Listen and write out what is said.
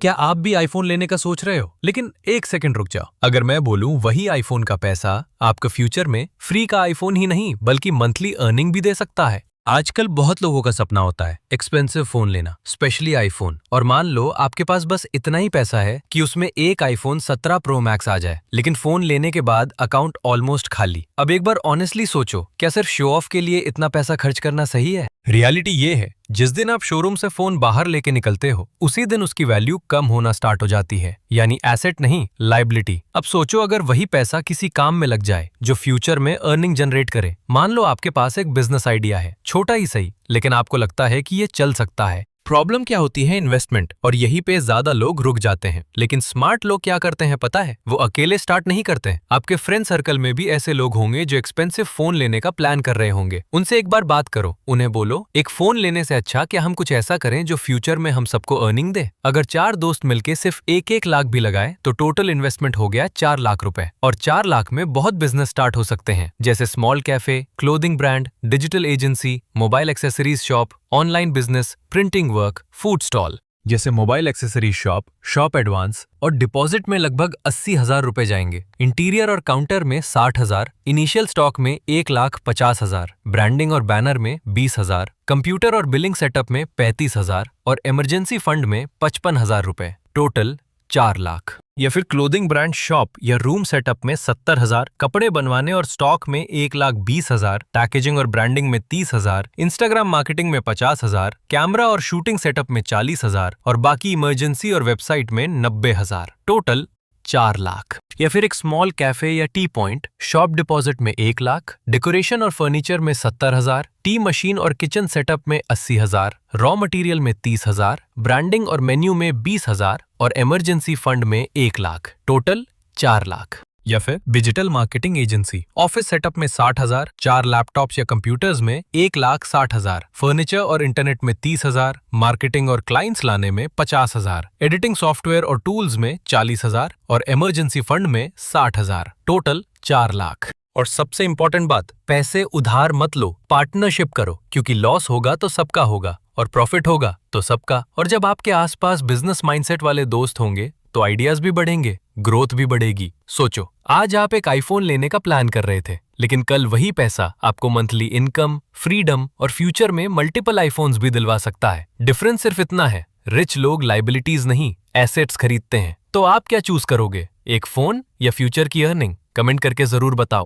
क्या आप भी आईफोन लेने का सोच रहे हो? लेकिन एक सेकंड रुक जाओ। अगर मैं बोलूं वही आईफोन का पैसा आपको फ्यूचर में फ्री का आईफोन ही नहीं बल्कि मंथली अर्निंग भी दे सकता है। आजकल बहुत लोगों का सपना होता है एक्सपेंसिव फोन लेना, स्पेशली आईफोन। और मान लो आपके पास बस इतना ही पैसा है कि उसमें एक आईफोन 17 प्रो मैक्स आ जाए, लेकिन फोन लेने के बाद अकाउंट ऑलमोस्ट खाली। अब एक बार ऑनेस्टली सोचो, क्या सिर्फ शो ऑफ के लिए इतना पैसा खर्च करना सही है? रियलिटी ये है, जिस दिन आप शोरूम से फोन बाहर लेके निकलते हो उसी दिन उसकी वैल्यू कम होना स्टार्ट हो जाती है, यानी एसेट नहीं लायबिलिटी। अब सोचो अगर वही पैसा किसी काम में लग जाए जो फ्यूचर में अर्निंग जनरेट करे। मान लो आपके पास एक बिजनेस आइडिया है, छोटा ही सही, लेकिन आपको लगता है कि ये चल सकता है। प्रॉब्लम क्या होती है? इन्वेस्टमेंट, और यहीं पे ज्यादा लोग रुक जाते हैं। लेकिन स्मार्ट लोग क्या करते हैं पता है? वो अकेले स्टार्ट नहीं करते हैं। आपके फ्रेंड सर्कल में भी ऐसे लोग होंगे जो एक्सपेंसिव फोन लेने का प्लान कर रहे होंगे। उनसे एक बार बात करो, उन्हें बोलो एक फोन लेने से अच्छा क्या हम कुछ ऐसा करें जो फ्यूचर में हम सबको अर्निंग दे। अगर 4 दोस्त मिलके सिर्फ 1-1 लाख भी लगाए तो टोटल इन्वेस्टमेंट हो गया 4 लाख रुपए। और 4 लाख में बहुत बिजनेस स्टार्ट हो सकते हैं, जैसे small cafe, clothing brand, digital agency, mobile accessories shop, online business, printing work, food stall. जैसे mobile accessories shop, shop advance और डिपॉजिट में लगभग 80,000 रुपए जाएंगे। इंटीरियर और काउंटर में 60,000, इनिशियल स्टॉक में 1,50,000, ब्रांडिंग और बैनर में 20,000, कंप्यूटर और बिलिंग सेटअप में 35,000 और इमरजेंसी फंड में 55,000 रुपए। टोटल 4 लाख। या फिर क्लोथिंग ब्रांड शॉप या रूम सेटअप में 70,000, कपड़े बनवाने और स्टॉक में 1,20,000, पैकेजिंग और ब्रांडिंग में 30,000, इंस्टाग्राम मार्केटिंग में 50,000, कैमरा और शूटिंग सेटअप में 40,000 और बाकी इमरजेंसी और वेबसाइट में 90,000। टोटल 4 लाख। या फिर एक स्मॉल कैफे या टी पॉइंट, शॉप डिपॉजिट में 1 लाख, डेकोरेशन और फर्नीचर में 70,000, टी मशीन और किचन सेटअप में 80,000, रॉ मटेरियल में 30,000, ब्रांडिंग और मेन्यू में 20,000 और इमरजेंसी फंड में 1 लाख। टोटल 4 लाख। या फिर digital marketing agency, office setup में 60,000, 4 लैपटॉप्स या कंप्यूटर्स में 1,60,000, फर्नीचर और इंटरनेट में 30,000, मार्केटिंग और क्लाइंट्स लाने में 50,000, एडिटिंग सॉफ्टवेयर और टूल्स में 40,000 और इमरजेंसी फंड में 60,000। टोटल 4 लाख। और सबसे इंपॉर्टेंट बात, पैसे उधार मत लो, पार्टनरशिप करो, क्योंकि लॉस होगा तो सबका होगा और प्रॉफिट होगा तो सबका। और जब आपके आसपास बिजनेस माइंडसेट वाले दोस्त होंगे तो आइडियाज भी बढ़ेंगे, ग्रोथ भी बढ़ेगी। सोचो, आज आप एक आईफोन लेने का प्लान कर रहे थे, लेकिन कल वही पैसा आपको मंथली इनकम, फ्रीडम और फ्यूचर में मल्टीपल आईफोन्स भी दिलवा सकता है। डिफरेंस सिर्फ इतना है, रिच लोग लायबिलिटीज नहीं एसेट्स खरीदते हैं। तो आप क्या चूज करोगे, एक फोन या फ्यूचर की अर्निंग? कमेंट करके जरूर बताओ।